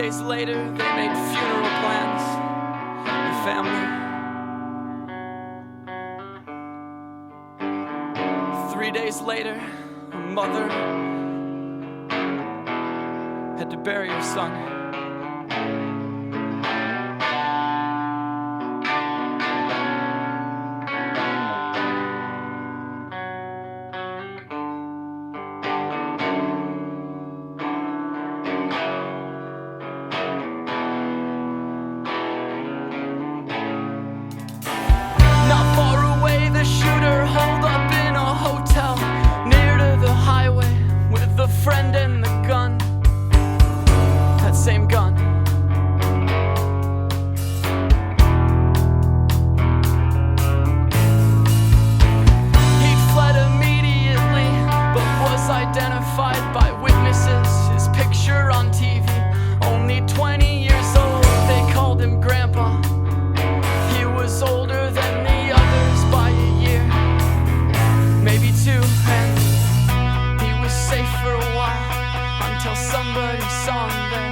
days later, they made funeral plans. The family. 3 days later, a mother had to bury her son. Not far away, the shooter holed up in a hotel near to the highway with a friend and the gun. That same gun. He fled immediately, but was identified by witnesses. His picture on TV, only 20 years old, they called him Grandpa. He was older than the others by a year, maybe two, and he was safe for a while until somebody saw him there.